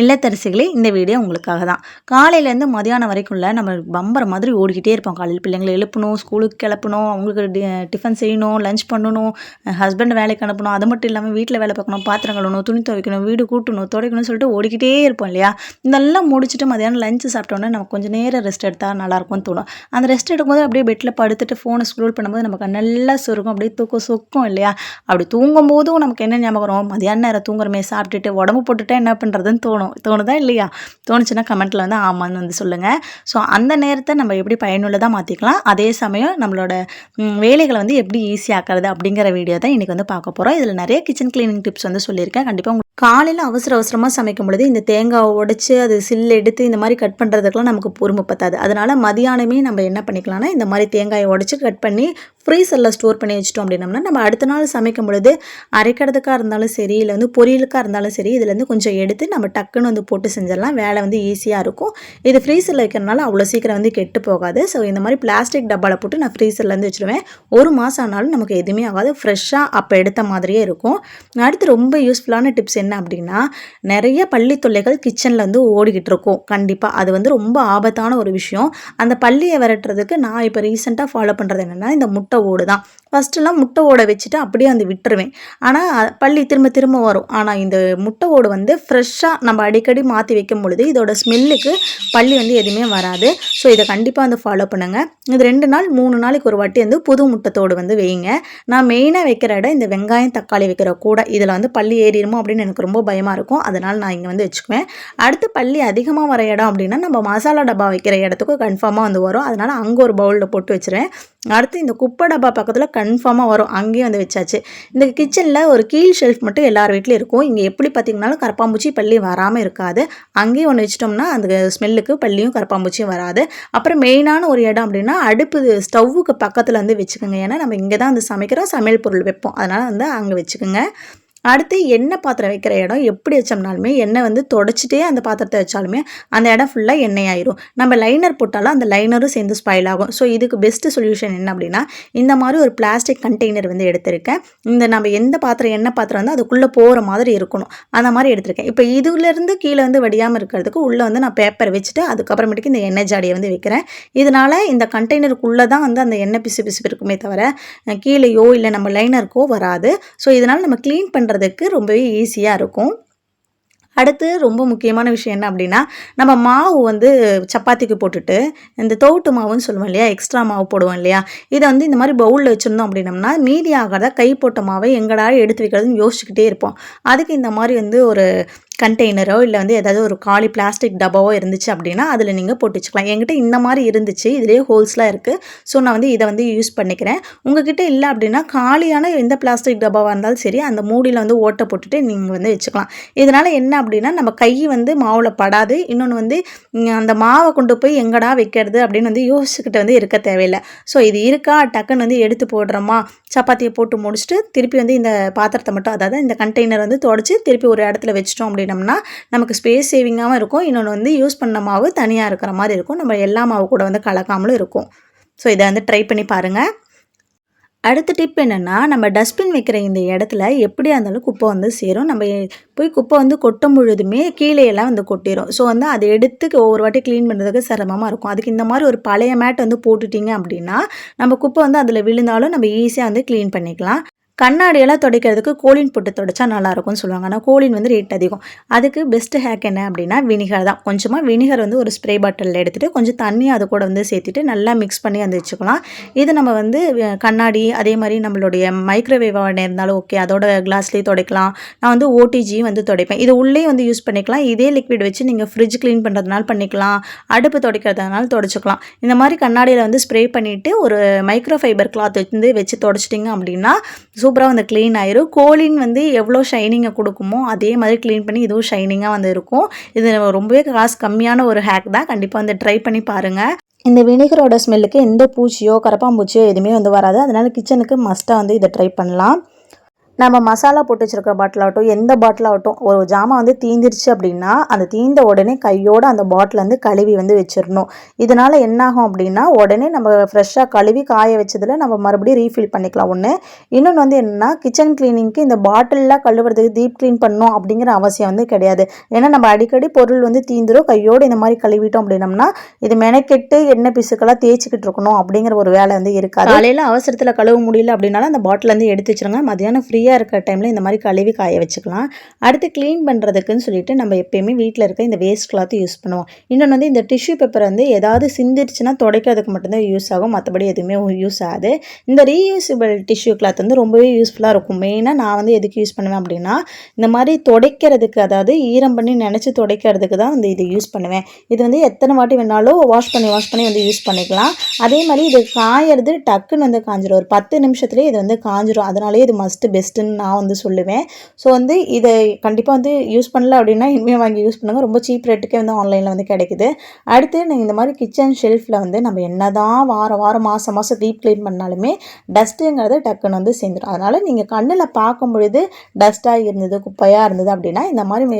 இல்லத்தரசிகளே, இந்த வீடியோ உங்களுக்காக தான். காலையிலேருந்து மதியானம் வரைக்கும்ல நம்ம பம்பர மாதிரி ஓடிக்கிட்டே இருப்போம். காலையில் பிள்ளைங்கள எழுப்பணும், ஸ்கூலுக்கு கிளப்பணும், அவங்களுக்கு டிஃபன் செய்யணும், லஞ்ச் பண்ணணும், ஹஸ்பண்ட் வேலைக்கு அனுப்பணும். அது மட்டும் இல்லாமல் வீட்டில் வேலை பார்க்கணும், பாத்திரம் கழுவணும், துணி துவைக்கணும், வீடு கூட்டணும், துடைக்கணும்னு சொல்லிட்டு ஓடிக்கிட்டே இருப்போம் இல்லையா? இதெல்லாம் முடிச்சுட்டு மதியானம் லஞ்சு சாப்பிட்டோன்னே நமக்கு கொஞ்சம் நேரம் ரெஸ்ட் எடுத்தால் நல்லாயிருக்கும்னு தோணும். அந்த ரெஸ்ட் எடுக்கும்போது அப்படியே பெட்டில் படுத்துட்டு ஃபோனை ஸ்க்ரோல் பண்ணும்போது நமக்கு நல்லா சொருக்கும், அப்படியே தூக்கம் சொக்கும் இல்லையா? அப்படி தூங்கும்போதும் நமக்கு என்ன ஞாபகம் வரும்? மதியான நேரம் தூங்குறமே, சாப்பிட்டுட்டு உடம்பு போட்டுட்டா என்ன பண்ணுறதுன்னு தோணுதா இல்லையா? தோணுச்சுன்னா கமெண்ட்டில் வந்து ஆமான்னு வந்து சொல்லுங்கள். ஸோ அந்த நேரத்தை நம்ம எப்படி பயனுள்ளதாக மாற்றிக்கலாம், அதே சமயம் நம்மளோட வேலைகளை வந்து எப்படி ஈஸியாக்குறது அப்படிங்கிற வீடியோ தான் இன்றைக்கி வந்து பார்க்க போகிறோம். இதில் நிறைய கிச்சன் கிளீனிங் டிப்ஸ் வந்து சொல்லியிருக்கேன். கண்டிப்பாக காலையில் அவசரமாக சமைக்கும் பொழுது இந்த தேங்காவை உடைச்சி அது சில்லு எடுத்து இந்த மாதிரி கட் பண்ணுறதுக்கெலாம் நமக்கு பொறுமை பத்தாது. அதனால் மதியானமே நம்ம என்ன பண்ணிக்கலாம்னா, இந்த மாதிரி தேங்காயை உடைச்சி கட் பண்ணி ஃப்ரீசரில் ஸ்டோர் பண்ணி வச்சிட்டோம் அப்படின்னம்னா, நம்ம அடுத்த நாள் சமைக்கும் பொழுது அரைக்கிறதுக்காக இருந்தாலும் சரி, இல்லை வந்து பொரியலுக்காக இருந்தாலும் சரி, இதுலேருந்து கொஞ்சம் எடுத்து நம்ம டக்குன்னு வந்து போட்டு செஞ்சிடலாம். வேலை வந்து ஈஸியாக இருக்கும். இது ஃப்ரீசரில் வைக்கிறனால அவ்வளோ சீக்கிரம் வந்து கெட்டு போகாது. ஸோ இந்த மாதிரி பிளாஸ்டிக் டப்பாவில் போட்டு நான் ஃப்ரீசர்லேருந்து வச்சுருவேன். 1 மாதம் ஆனாலும் நமக்கு எதுவுமே ஆகாது. ஃப்ரெஷ்ஷாக அப்போ எடுத்த மாதிரியே இருக்கும். அடுத்து ரொம்ப யூஸ்ஃபுல்லான டிப்ஸ் என்ன அப்படின்னா, நிறைய பள்ளி தொல்லைகள் கிச்சனில் வந்து ஓடிக்கிட்டு இருக்கும். கண்டிப்பாக அது வந்து ரொம்ப ஆபத்தான ஒரு விஷயம். அந்த பள்ளியை விரட்டுறதுக்கு நான் இப்போ ரீசெண்டாக ஃபாலோ பண்ணுறது என்னென்னா, இந்த முட்டை ஓடு தான். ஃபஸ்ட்டுலாம் முட்டை ஓடை வச்சுட்டு அப்படியே வந்து விட்டுருவேன். ஆனால் பள்ளி திரும்ப வரும். ஆனால் இந்த முட்டை ஓடு வந்து ஃப்ரெஷ்ஷாக நம்ம அடிக்கடி மாற்றி வைக்கும் பொழுது இதோட ஸ்மெல்லுக்கு பள்ளி வந்து எதுவுமே வராது. ஸோ இதை கண்டிப்பாக வந்து ஃபாலோ பண்ணுங்கள். இது 2 நாள் 3 நாளைக்கு ஒரு வாட்டி வந்து புது முட்டைத்தோடு வந்து வைங்க. நான் மெயினாக வைக்கிற இடம் இந்த வெங்காயம் தக்காளி வைக்கிற கூட. இதில் வந்து பள்ளி ஏறிடுமோ அப்படின்னு எனக்கு ரொம்ப பயமாக இருக்கும். அதனால் நான் இங்கே வந்து வச்சுக்குவேன். அடுத்து பள்ளி அதிகமாக வர இடம் அப்படின்னா நம்ம மசாலா டப்பா வைக்கிற இடத்துக்கு கன்ஃபார்மாக வந்து வரும். அதனால் அங்கே ஒரு பவுலில் போட்டு வச்சுருவேன். அடுத்து இந்த குப்பை டப்பா பக்கத்தில் கன்ஃபார்மாக வரும். அங்கேயும் வந்து வச்சாச்சு. இந்த கிச்சனில் ஒரு கீழ் ஷெல்ஃப் மட்டும் எல்லார் வீட்லையும் இருக்கும். இங்கே எப்படி பார்த்திங்கனாலும் கரப்பாம்பூச்சி பள்ளி வராமல் இருக்காது. அங்கேயும் ஒன்று வச்சிட்டோம்னா அந்த ஸ்மெல்லுக்கு பள்ளியும் கரப்பாம்பூச்சியும் வராது. அப்புறம் மெயினான ஒரு இடம் அப்படின்னா அடுப்பு ஸ்டவ்வுக்கு பக்கத்தில் வந்து வச்சுக்கோங்க. ஏன்னா நம்ம இங்கே தான் வந்து சமைக்கிறோம், சமையல் பொருள் வைப்போம். அதனால் வந்து அங்கே வச்சுக்கோங்க. அடுத்து எண்ணெய் பாத்திரம் வைக்கிற இடம் எப்படி வச்சோம்னாலுமே எண்ணெய் வந்து தொடச்சிட்டே அந்த பாத்திரத்தை வச்சாலுமே அந்த இடம் ஃபுல்லாக எண்ணெய் ஆயிரும். நம்ம லைனர் போட்டாலும் அந்த லைனரும் சேர்ந்து ஸ்பாயில் ஆகும். ஸோ இதுக்கு பெஸ்ட்டு சொல்யூஷன் என்ன அப்படின்னா, இந்த மாதிரி ஒரு பிளாஸ்டிக் கண்டெய்னர் வந்து எடுத்திருக்கேன். இந்த நம்ம எந்த பாத்திரம் எண்ணெய் பாத்திரம் வந்து அதுக்குள்ளே போகிற மாதிரி இருக்கணும், அந்த மாதிரி எடுத்திருக்கேன். இப்போ இதுலேருந்து கீழே வந்து வடியாமல் இருக்கிறதுக்கு உள்ளே வந்து நான் பேப்பர் வச்சுட்டு அதுக்கப்புறமேட்டுக்கு இந்த எண்ணெய் ஜாடியை வந்து வைக்கிறேன். இதனால் இந்த கண்டெய்னருக்குள்ளே தான் வந்து அந்த எண்ணெய் பிசு இருக்குமே தவிர கீழேயோ இல்லை நம்ம லைனருக்கோ வராது. ஸோ இதனால் நம்ம க்ளீன் பண்ணுறதுக்கு ரொம்பவே ஈஸியாக இருக்கும். அடுத்து ரொம்ப முக்கியமான விஷயம் என்ன அப்படின்னா, நம்ம மாவு வந்து சப்பாத்திக்கு போட்டுட்டு இந்த தோட்டு மாவுன்னு சொல்லுவோம் இல்லையா, எக்ஸ்ட்ரா மாவு போடுவோம் இல்லையா, இதை வந்து இந்த மாதிரி பவுலில் வச்சுருந்தோம் அப்படின்னம்னா மீதி ஆகாத கை போட்ட மாவை எங்கடா எடுத்து வைக்கிறதுன்னு யோசிச்சுக்கிட்டே இருப்போம். அதுக்கு இந்த மாதிரி வந்து ஒரு கண்டெய்னரோ இல்லை வந்து ஏதாவது ஒரு காலி பிளாஸ்டிக் டப்பாவோ இருந்துச்சு அப்படின்னா அதில் நீங்கள் போட்டு வச்சுக்கலாம். என்கிட்ட இந்த மாதிரி இருந்துச்சு, இதுலேயே ஹோல்ஸ்லாம் இருக்குது. ஸோ நான் வந்து இதை வந்து யூஸ் பண்ணிக்கிறேன். உங்ககிட்ட இல்லை அப்படின்னா காலியான எந்த பிளாஸ்டிக் டப்பாவாக இருந்தாலும் சரி அந்த மூடியில் வந்து ஓட்டை போட்டுட்டு நீங்கள் வந்து வச்சுக்கலாம். இதனால் என்ன அப்படின்னா நம்ம கை வந்து மாவில் படாது. இன்னொன்று வந்து அந்த மாவை கொண்டு போய் எங்கடா வைக்கிறது அப்படின்னு வந்து யோசிச்சுக்கிட்டு வந்து இருக்க தேவையில்லை. ஸோ இது இருக்கா டக்குன்னு வந்து எடுத்து போடுறோமா, சப்பாத்தியை போட்டு முடிச்சுட்டு திருப்பி வந்து இந்த பாத்திரத்தை மட்டும், அதாவது இந்த கண்டெய்னர் வந்து தொடச்சி திருப்பி ஒரு இடத்துல வச்சிட்டோம் அப்படின்னம்னா நமக்கு ஸ்பேஸ் சேவிங்காகவும் இருக்கும். இன்னொன்று வந்து யூஸ் பண்ண மாவு தனியாக இருக்கிற மாதிரி இருக்கும். நம்ம எல்லா மாவு கூட வந்து கலக்காமலும் இருக்கும். ஸோ இதை வந்து ட்ரை பண்ணி பாருங்கள். அடுத்த டிப் என்னென்னா, நம்ம டஸ்ட்பின் வைக்கிற இந்த இடத்துல எப்படியா இருந்தாலும் குப்பை வந்து சேரும். நம்ம போய் குப்பை வந்து கொட்டும் பொழுதுமே கீழேயெல்லாம் வந்து கொட்டிடும். ஸோ வந்து அதை எடுத்து ஒவ்வொரு வாட்டி க்ளீன் பண்ணுறதுக்கு சிரமமாக இருக்கும். அதுக்கு இந்த மாதிரி ஒரு பழைய மேட் வந்து போட்டுட்டிங்க அப்படின்னா நம்ம குப்பை வந்து அதில் விழுந்தாலும் நம்ம ஈஸியாக வந்து க்ளீன் பண்ணிக்கலாம். கண்ணாடியெல்லாம் துடைக்கிறதுக்கு கோலின் போட்டு துடைச்சா நல்லாயிருக்கும்னு சொல்லுவாங்க. ஆனால் கோலின் வந்து ரேட் அதிகம். அதுக்கு பெஸ்ட்டு ஹேக் என்ன அப்படின்னா வினிகர் தான். கொஞ்சமாக வினிகர் வந்து ஒரு ஸ்ப்ரே பாட்டிலில் எடுத்துகிட்டு கொஞ்சம் தண்ணி அது கூட வந்து சேர்த்துட்டு நல்லா மிக்ஸ் பண்ணி வந்து வச்சுக்கலாம். இது நம்ம வந்து கண்ணாடி அதே மாதிரி நம்மளுடைய மைக்ரோவேவ் ஓவன் இருந்தாலும் ஓகே, அதோட கிளாஸ்லேயே துடைக்கலாம். நான் வந்து ஓடிஜியும் வந்து துடைப்பேன். இது உள்ளே வந்து யூஸ் பண்ணிக்கலாம். இதே லிக்விட் வச்சு நீங்கள் ஃப்ரிட்ஜ் க்ளீன் பண்ணுறதுனால பண்ணிக்கலாம், அடுப்பு துடைக்கிறதுனால துடைச்சிக்கலாம். இந்த மாதிரி கண்ணாடியில் வந்து ஸ்ப்ரே பண்ணிவிட்டு ஒரு மைக்ரோ ஃபைபர் கிளாத் வந்து வச்சு துடைச்சிட்டிங்க அப்படின்னா சூப்பராக வந்து க்ளீன் ஆயிரும். கோலின் வந்து எவ்வளோ ஷைனிங்கை கொடுக்குமோ அதே மாதிரி க்ளீன் பண்ணி இதுவும் ஷைனிங்காக வந்து இருக்கும். இது ரொம்பவே காசு கம்மியான ஒரு ஹேக் தான். கண்டிப்பாக வந்து ட்ரை பண்ணி பாருங்கள். இந்த வினிகரோட ஸ்மெல்லுக்கு எந்த பூச்சியோ கரப்பாம்பூச்சியோ எதுவுமே வந்து வராது. அதனால் கிச்சனுக்கு மஸ்ட்டாக வந்து இதை ட்ரை பண்ணலாம். நம்ம மசாலா போட்டு வச்சுருக்க பாட்டிலாகட்டும், எந்த பாட்டிலாகட்டும், ஒரு ஜாமான் வந்து தீந்துருச்சு அப்படின்னா அந்த தீந்த உடனே கையோடு அந்த பாட்டில் வந்து கழுவி வந்து வச்சிடணும். இதனால் என்னாகும் அப்படின்னா உடனே நம்ம ஃப்ரெஷ்ஷாக கழுவி காய வச்சதில் நம்ம மறுபடியும் ரீஃபில் பண்ணிக்கலாம் ஒன்று. இன்னொன்று வந்து என்னென்னா, கிச்சன் கிளீனிங்க்கு இந்த பாட்டிலெலாம் கழுவுறதுக்கு டீப் க்ளீன் பண்ணணும் அப்படிங்கிற அவசியம் வந்து கிடையாது. ஏன்னா நம்ம அடிக்கடி பொருள் வந்து தீந்துரும். கையோடு இந்த மாதிரி கழுவிட்டோம் அப்படின்னம்னா இது மெனக்கெட்டு எண்ணெய் பிசுக்கெல்லாம் தேய்ச்சிக்கிட்டு இருக்கணும் அப்படிங்கிற ஒரு வேலை வந்து இருக்காது. காலையில் அவசரத்தில் கழுவ முடியல அப்படின்னாலும் அந்த பாட்டில் வந்து எடுத்து வச்சுருங்க. மதியானம் ஃப்ரீயாக இருக்கிற டைமில் இந்த மாதிரி கழுவி காய வச்சுக்கலாம். அடுத்து க்ளீன் பண்ணுறதுக்குன்னு சொல்லிட்டு நம்ம எப்பயுமே வீட்டில் இருக்க இந்த வேஸ்ட் கிளாத் யூஸ் பண்ணுவோம். இன்னொன்று வந்து இந்த டிஷ்யூ பேப்பர் வந்து ஏதாவது சிந்திருச்சுன்னா துடைக்கிறதுக்கு மட்டும்தான் யூஸ் ஆகும், மற்றபடி எதுவுமே யூஸ் ஆகாது. இந்த ரீயூசபிள் டிஷ்யூ கிளாத் வந்து ரொம்பவே யூஸ்ஃபுல்லாக இருக்கும். மெயினாக நான் வந்து எதுக்கு யூஸ் பண்ணுவேன் அப்படின்னா, இந்த மாதிரி துடைக்கிறதுக்கு, அதாவது ஈரம் பண்ணி நினச்சி துடைக்கிறதுக்கு தான் வந்து இது யூஸ் பண்ணுவேன். இது வந்து எத்தனை வாட்டி வேணாலும் வாஷ் பண்ணி வந்து யூஸ் பண்ணிக்கலாம். அதே மாதிரி இது காயறது டக்குன்னு வந்து காஞ்சிடும். ஒரு 10 நிமிஷத்துலேயே இது வந்து காஞ்சிடும். அதனாலேயே இது மஸ்ட்டு பெஸ்ட்டுன்னு நான் வந்து சொல்லுவேன். ஸோ வந்து இதை கண்டிப்பாக வந்து யூஸ் பண்ணல அப்படின்னா இனிமேல் வாங்கி யூஸ் பண்ணுங்கள். ரொம்ப சீப் ரேட்டுக்கே வந்து ஆன்லைனில் வந்து கிடைக்குது. அடுத்து நீங்கள் இந்த மாதிரி கிச்சன் ஷெல்ஃபில் வந்து நம்ம என்ன தான் வாரம் மாதம் டீப் க்ளீன் பண்ணாலுமே டஸ்ட்டுங்கிறது டக்குன்னு வந்து சேர்ந்துடும். அதனால் நீங்கள் கண்ணில் பார்க்கும் பொழுது டஸ்ட்டாக இருந்தது, குப்பையாக இருந்தது அப்படின்னா இந்த மாதிரி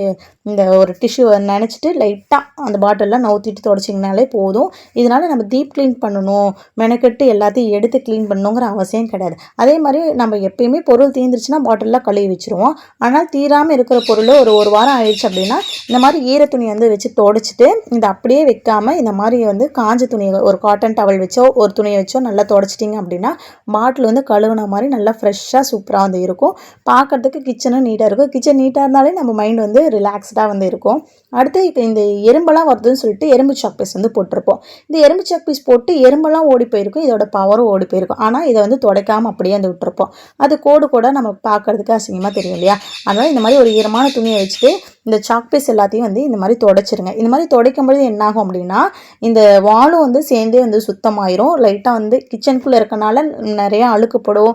இந்த ஒரு டிஷ்யூ நினச்சிட்டு லைட்டாக அந்த பாட்டிலில் நவுத்திட்டு தொடச்சிங்கனாலே போதும். இதனால் நம்ம டீப் க்ளீன் பண்ணணும், மெனக்கெட்டு எல்லாத்தையும் எடுத்து க்ளீன் பண்ணணுங்கிற அவசியம் கிடையாது. அதே மாதிரி நம்ம எப்பயுமே பொருள் தீர்ந்துருச்சுன்னா பாட்டிலில் கழுவி வச்சுருவோம். ஆனால் தீராமல் இருக்கிற பொருள் ஒரு வாரம் ஆயிடுச்சு அப்படின்னா இந்த மாதிரி ஈர துணி வந்து வச்சு துடைச்சிட்டு இதை அப்படியே வைக்காமல் இந்த மாதிரி வந்து காஞ்ச துணியை ஒரு காட்டன் டவல் வச்சோ ஒரு துணியை வச்சோ நல்லா துடைச்சிட்டிங்க அப்படின்னா பாட்டில் வந்து கழுவுன மாதிரி நல்லா ஃப்ரெஷ்ஷாக சூப்பராக வந்து இருக்கும். பார்க்குறதுக்கு கிச்சனும் நீட்டாக இருக்கும். கிச்சன் நீட்டாக இருந்தாலே நம்ம மைண்ட் வந்து ரிலாக்ஸ்டாக வந்து இருக்கும். அடுத்து இப்போ இந்த எறும்பெல்லாம் வருதுன்னு சொல்லிட்டு எறும்பு சாக் பீஸ் வந்து போட்டிருப்போம். இந்த எறும்பு சாக் பீஸ் போட்டு எறும்பெல்லாம் ஓடி போயிருக்கும், இதோட பவரும் ஓடி போயிருக்கும். ஆனால் இதை வந்து துடைக்காமல் அப்படியே வந்து விட்டுருப்போம். அது கோடு கூட நம்ம பார்க்குறதுக்கு அசிங்கமாக தெரியும் இல்லையா? அதனால் இந்த மாதிரி ஒரு ஈரமான துணியை வச்சுட்டு இந்த சாக் பீஸ் எல்லாத்தையும் வந்து இந்த மாதிரி துடைச்சிருங்க. இந்த மாதிரி துடைக்கும்பொழுது என்னாகும் அப்படின்னா இந்த வாலும் வந்து சேர்ந்தே வந்து சுத்தமாயிரும். லைட்டாக வந்து கிச்சனுக்குள்ளே இருக்கனால நிறையா அழுக்குப்படும்,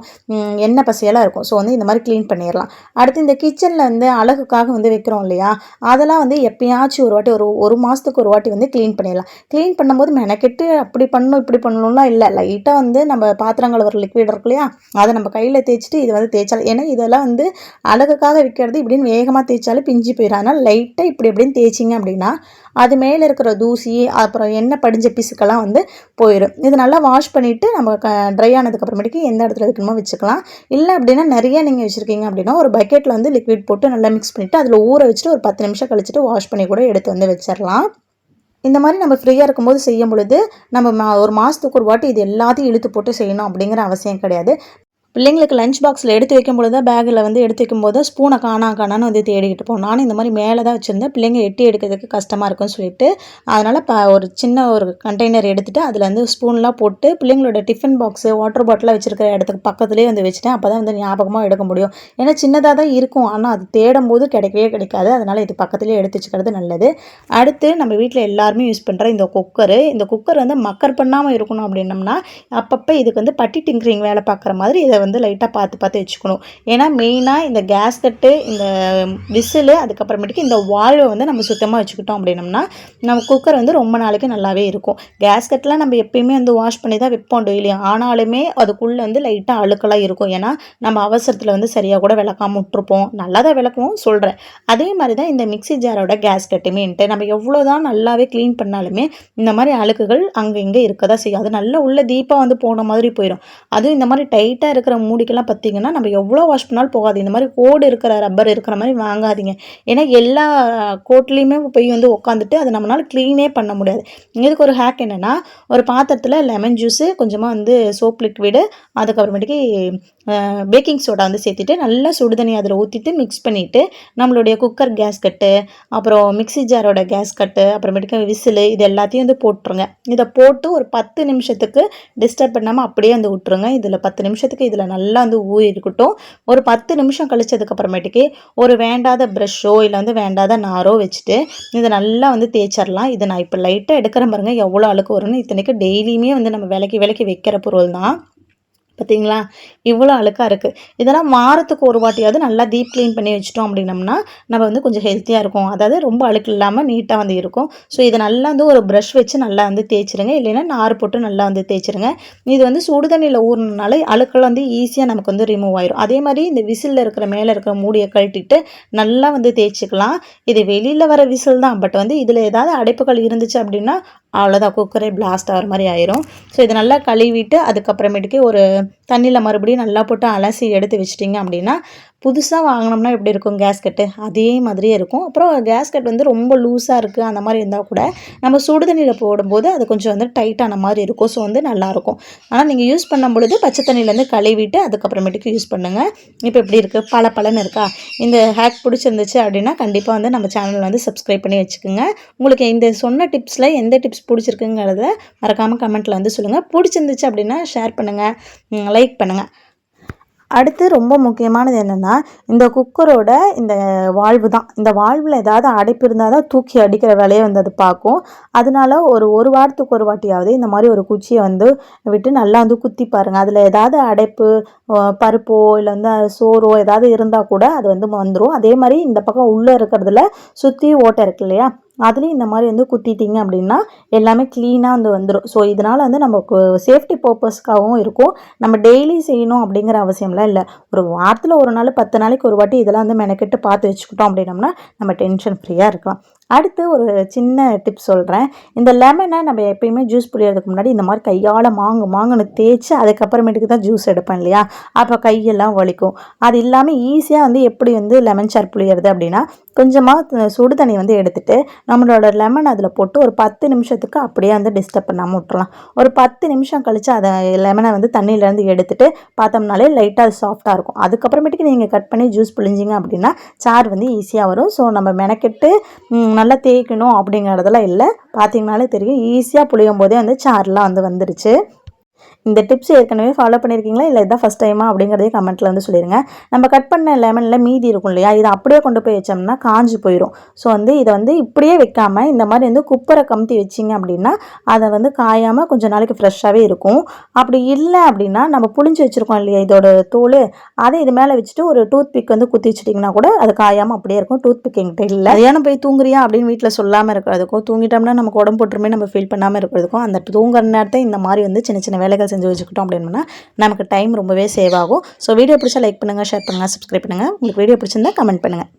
எண்ணெய் பசையெல்லாம் இருக்கும். ஸோ வந்து இந்த மாதிரி க்ளீன் பண்ணிடலாம். அடுத்து இந்த கிச்சனில் வந்து அழகுக்காக வந்து வைக்கிறோம் இல்லையா, அதெல்லாம் வந்து எப்பயாச்சும் ஒரு வாட்டி ஒரு மாதத்துக்கு ஒரு வாட்டி வந்து க்ளீன் பண்ணிடலாம். க்ளீன் பண்ணும்போது மெனக்கெட்டு அப்படி பண்ணணும் இப்படி பண்ணணும்லாம் இல்லை. லைட்டாக வந்து நம்ம பாத்திரங்கள் ஒரு லிக்விட் இருக்கு இல்லையா, அதை நம்ம கையில் தேய்ச்சிட்டு இது வந்து தேய்ச்சாலும், ஏன்னா இதெல்லாம் வந்து அழகுக்காக விற்கிறது, இப்படின்னு வேகமாக தேய்ச்சாலும் பிஞ்சு போயிடும். அதனால் லைட்டாக இப்படின்னு தேய்ச்சிங்க அப்படின்னா அது மேலே இருக்கிற தூசி அப்புறம் எண்ணெய் படிஞ்ச பீஸுக்கெல்லாம் வந்து போயிடும். இது நல்லா வாஷ் பண்ணிவிட்டு நம்ம ட்ரை ஆனதுக்கப்புறமேட்டுக்கு எந்த இடத்துல வைக்கணுமோ வச்சுக்கலாம். இல்லை அப்படின்னா நிறைய நீங்கள் வச்சுருக்கீங்க அப்படின்னா ஒரு பக்கெட்டில் வந்து லிக்விட் போட்டு நல்லா மிக்ஸ் பண்ணிவிட்டு அதில் ஊற வச்சுட்டு ஒரு 10 நிமிஷம் கழிச்சிட்டு வாஷ் பண்ணி கூட எடுத்து வந்து வச்சிடலாம். இந்த மாதிரி நம்ம ஃப்ரீயாக இருக்கும்போது செய்யும் பொழுது நம்ம ஒரு மாதத்துக்கு ஒரு வாட்டி இது எல்லாத்தையும் இழுத்து போட்டு செய்யணும் அப்படிங்கிற அவசியம் கிடையாது. பிள்ளைங்களுக்கு லஞ்ச் பாக்ஸில் எடுத்து வைக்கும்போது தான், பேக்கில் வந்து எடுத்து வைக்கும்போது தான் ஸ்பூனை காணான்னு வந்து தேடிக்கிட்டு போவோம். நானும் இந்த மாதிரி மேலே தான் வச்சுருந்தேன். பிள்ளைங்க எட்டி எடுக்கிறதுக்கு கஷ்டமாக இருக்குன்னு சொல்லிட்டு அதனால் ஒரு சின்ன ஒரு கண்டெய்னர் எடுத்துகிட்டு அதில் வந்து ஸ்பூன்லாம் போட்டு பிள்ளைங்களோட டிஃபன் பாக்ஸு வாட்டர் பாட்டிலாக வச்சுருக்கிற இடத்துக்கு பக்கத்துலேயே வந்து வச்சுட்டேன். அப்போ தான் வந்து ஞாபகமாக எடுக்க முடியும். ஏன்னா சின்னதாக தான் இருக்கும், ஆனால் அது தேடும் போது கிடைக்கவே கிடைக்காது. அதனால் இது பக்கத்துலேயே எடுத்து வச்சுக்கிறது நல்லது. அடுத்து நம்ம வீட்டில் எல்லாருமே யூஸ் பண்ணுற இந்த குக்கர் வந்து மக்கர் பண்ணாமல் இருக்கணும் அப்படின்னம்னா அப்பப்போ இதுக்கு வந்து பட்டி டிங்கரிங் வேலை பார்க்குற மாதிரி இதை வந்து லைட்டாக பார்த்து வச்சுக்கணும். ஏன்னா மெயினாக இந்த கேஸ் கட்டு, இந்த விசிலு, அதுக்கப்புறமேட்டுக்கு இந்த வால்வை வந்து நம்ம சுத்தமாக வச்சுக்கிட்டோம் அப்படின்னம்னா நம்ம குக்கர் வந்து ரொம்ப நாளைக்கு நல்லாவே இருக்கும். கேஸ் கட்டெலாம் நம்ம எப்பயுமே வந்து வாஷ் பண்ணி தான் வைப்போம் டெய்லி. ஆனாலுமே அதுக்குள்ளே வந்து லைட்டாக அழுக்கெல்லாம் இருக்கும். ஏன்னா நம்ம அவசரத்தில் வந்து சரியாக கூட விளக்காமல் விட்டுருப்போம். நல்லா தான் விளக்குவோம் சொல்கிறேன். அதே மாதிரி தான் இந்த மிக்ஸி ஜாரோட கேஸ் கட்டுமேன்ட்டு நம்ம எவ்வளோ தான் நல்லாவே க்ளீன் பண்ணாலுமே இந்த மாதிரி அழுக்குகள் அங்கே இங்கே இருக்க தான் செய்யும். அது நல்லா உள்ள டீப்பாக வந்து போன மாதிரி போயிடும். அதுவும் இந்த மாதிரி டைட்டாக இருக்கிற மூடிக்கெல்லாம் பார்த்திங்கன்னா நம்ம எவ்வளோ வாஷ் பண்ணாலும் போகாது. இந்த மாதிரி கோடு இருக்கிற ரப்பர் இருக்கிற மாதிரி வாங்காதீங்க. ஏன்னா எல்லா கோட்லேயுமே போய் வந்து உட்காந்துட்டு அதை நம்மளால் க்ளீனே பண்ண முடியாது. இதுக்கு ஒரு ஹேக் என்னென்னா, ஒரு பாத்திரத்தில் லெமன் ஜூஸு, கொஞ்சமாக வந்து சோப் லிக்விடு, அதுக்கப்புறமேட்டுக்கு பேக்கிங் சோடா வந்து சேர்த்துட்டு நல்லா சுடுதண்ணி அதில் ஊற்றிட்டு மிக்ஸ் பண்ணிவிட்டு நம்மளுடைய குக்கர் கேஸ் கட்டு, அப்புறம் மிக்ஸி ஜாரோட கேஸ் கட்டு, அப்புறமேட்டுக்கு விசிலு, இது எல்லாத்தையும் வந்து போட்டுருங்க. இதை போட்டு ஒரு 10 நிமிஷத்துக்கு டிஸ்டர்ப் பண்ணாமல் அப்படியே வந்து விட்டுருங்க. இதில் 10 நிமிஷத்துக்கு இதில் நல்லா வந்து ஊறி இருக்கட்டும். ஒரு 10 நிமிஷம் கழிச்சதுக்கப்புறமேட்டுக்கு ஒரு வேண்டாத ப்ரஷ்ஷோ இல்லை வந்து வேண்டாத நாரோ வச்சுட்டு இதை நல்லா வந்து தேய்ச்சிடலாம். இதை நான் இப்போ லைட்டாக எடுக்கிற பாருங்க எவ்வளோ அழுக்கு வரும்னு. இத்தனைக்கு டெய்லியுமே வந்து நம்ம விலக்கி வைக்கிற பொருள் தான். பார்த்தீங்களா? இவ்வளோ அழுக்கா இருக்கு. இதெல்லாம் வாரத்துக்கு ஒரு வாட்டியாவது நல்லா டீப் கிளீன் பண்ணி வச்சுட்டோம் அப்படின்னம்னா, நம்ம வந்து கொஞ்சம் ஹெல்த்தியா இருக்கும். அதாவது ரொம்ப அழுக்கு இல்லாம நீட்டா வந்து இருக்கும். ஸோ இத நல்லா வந்து ஒரு பிரஷ் வச்சு நல்லா வந்து தேய்ச்சிருங்க. இல்லைன்னா நார் போட்டு நல்லா வந்து தேய்ச்சிருங்க. இது வந்து சுடு தண்ணீல ஊறுனனால அழுக்கெல்லாம் வந்து ஈஸியா நமக்கு வந்து ரிமூவ் ஆயிரும். அதே மாரி இந்த விசில்ல இருக்கிற மேல இருக்கிற மூடிய கழட்டிட்டு நல்லா வந்து தேய்ச்சுக்கலாம். இது வெளியில வர விசில் தான். பட் வந்து இதில ஏதாவது அடைப்புகள் இருந்துச்சு அப்படின்னா, அவ்வளோதான் குக்கரே பிளாஸ்ட் ஆகுற மாரி ஆயிரும். ஸோ இத நல்லா கழுவிட்டு அதுக்கப்புறமேட்டுக்கு ஒரு தண்ணியில மறுபடியும் நல்லா போட்டு அலசி எடுத்து வச்சுட்டிங்க அப்படின்னா, புதுசா வாங்குனோம்னா எப்படி இருக்கும் கேஸ்கெட்டு, அதே மாதிரியே இருக்கும். அப்புறம் கேஸ்கெட் வந்து ரொம்ப லூஸா இருக்கு அந்த மாரி இருந்தா கூட, நம்ம சுடு தண்ணீல போடும்போது அது கொஞ்சம் வந்து டைட்டான மாரி இருக்கும். ஸோ வந்து நல்லாயிருக்கும். ஆனா நீங்க யூஸ் பண்ணும்பொழுது பச்சை தண்ணியிலேருந்து கழுவிட்டு அதுக்கப்புறமேட்டுக்கு யூஸ் பண்ணுங்க. இப்போ எப்படி இருக்கு? பளபளன்னு இருக்கா? இந்த ஹேக் பிடிச்சிருந்துச்சு அப்படின்னா, கண்டிப்பா வந்து நம்ம சேனல் வந்து சப்ஸ்கிரைப் பண்ணி வச்சுக்கோங்க. உங்களுக்கு இந்த சொன்ன டிப்ஸ்ல எந்த டிப்ஸ் பிடிச்சிருக்குங்கிறத மறக்காம கமெண்ட்ல வந்து சொல்லுங்க. பிடிச்சிருந்துச்சு அப்படின்னா ஷேர் பண்ணுங்க, லைக் பண்ணுங்க. அடுத்து ரொம்ப முக்கியமானது என்னன்னா, இந்த குக்கரோட இந்த வால்வு தான். இந்த வால்வுல ஏதாவது அடைப்பு இருந்தா தான் தூக்கி அடிக்கிற வேலைய வந்து அது பார்க்கும். அதனால ஒரு வாரத்துக்கு ஒரு வாட்டியாவது இந்த மாரி ஒரு குச்சிய வந்து விட்டு நல்லா வந்து குத்தி பாருங்க. அதில ஏதாவது அடைப்பு, பருப்போ இல்ல வந்து சோறோ ஏதாவது இருந்தா கூட அது வந்து வந்துரும். அதே மாரி இந்த பக்கம் உள்ள இருக்கிறதுல சுத்தி ஓட்டை இருக்கு இல்லையா? அதுலயும் இந்த மாரி வந்து குத்திட்டீங்க அப்படின்னா, எல்லாமே கிளீனா வந்து வந்துரும். ஸோ இதனால வந்து நமக்கு சேஃப்டி பர்ப்பஸ்க்காகவும் இருக்கும். நம்ம டெய்லி செய்யணும் அப்படிங்கிற அவசியம்லாம் இல்ல. ஒரு வாரத்துல 1 நாள், 10 நாளைக்கு ஒரு வாட்டி இதெல்லாம் வந்து மெனக்கெட்டு பார்த்து வச்சுக்கிட்டோம் அப்படின்னம்னா, நம்ம டென்ஷன் ஃப்ரீயா இருக்கலாம். அடுத்து ஒரு சின்ன டிப்ஸ் சொல்றேன். இந்த லெமன நம்ம எப்பயுமே ஜூஸ் புழியறதுக்கு முன்னாடி இந்த மாரி கையால மாங்குன்னு தேய்ச்சு அதுக்கப்புறமேட்டுக்கு தான் ஜூஸ் எடுப்பேன் இல்லையா? அப்ப கையெல்லாம் வலிக்கும். அது இல்லாம ஈஸியா வந்து எப்படி வந்து லெமன் சாறு புழியறது அப்படின்னா, கொஞ்சமா சுடு தண்ணி வந்து எடுத்துட்டு, நம்மளோட லெமன் அதில போட்டு ஒரு 10 நிமிஷத்துக்கு அப்படியே வந்து டிஸ்டர்ப் பண்ணாம விட்டுறலாம். ஒரு 10 நிமிஷம் கழிச்சு அத லெமன வந்து தண்ணியிலேருந்து எடுத்துட்டு பார்த்தோம்னாலே லைட்டா அது சாஃப்ட்டா இருக்கும். அதுக்கப்புறமேட்டுக்கு நீங்க கட் பண்ணி ஜூஸ் புழிஞ்சிங்க அப்படின்னா, சாறு வந்து ஈஸியா வரும். ஸோ நம்ம மெனக்கெட்டு நல்லா தேய்க்கணும் அப்படிங்கிறதெல்லாம் இல்ல. பார்த்தீங்கனாலே தெரியும். ஈஸியா புழியும்போதே வந்து சாறுலாம் வந்து வந்துருச்சு. இந்த டிப்ஸ் ஏற்கனவே ஃபாலோ பண்ணியிருக்கீங்களா? இல்ல இதான் ஃபர்ஸ்ட் டைமா? அப்படிங்கிறதையும் கமெண்ட்ல வந்து சொல்லிருங்க. நம்ம கட் பண்ண லெமன்ல மீதி இருக்கும் இல்லையா? இத அப்படியே கொண்டு போய் வச்சோம்னா காஞ்சு போயிரும். ஸோ வந்து இத வந்து இப்படியே வைக்காம இந்த மாரி வந்து குப்பர கமுத்தி வச்சீங்க அப்படின்னா, அத வந்து காயாம கொஞ்சம் நாளைக்கு ஃப்ரெஷ்ஷாவே இருக்கும். அப்படி இல்ல அப்படின்னா, நம்ம புழிஞ்சு வச்சிருக்கோம் இல்லையா? இதோட தோலு, அத இது மேல வச்சுட்டு ஒரு டூத் பிக் வந்து குத்தி வச்சுட்டீங்கன்னா கூட அது காயாம அப்படியே இருக்கும். டூத் பிக் என்கிட்ட இல்ல. மதியானம் போய் தூங்குறியா? அப்படின்னு வீட்ல சொல்லாம இருக்கிறதுக்கும், தூங்கிட்டோம்னா நமக்கு உடம்பு போட்டுருமே நம்ம ஃபீல் பண்ணாம இருக்கிறதுக்கும், அந்த தூங்குற நேரத்த இந்த மாரி வந்து சின்ன சின்ன வேலைகள் செஞ்சு வச்சுக்கிட்டோம் அப்படின்னா நமக்கு டைம் ரொம்பவே சேவ் ஆகும். ஸோ வீடியோ பிடிச்சா லைக் பண்ணுங்கள், ஷேர் பண்ணுங்கள், சப்ஸ்கிரைப் பண்ணுங்கள். உங்களுக்கு வீடியோ பிடிச்சிருந்தா கமெண்ட் பண்ணுங்கள்.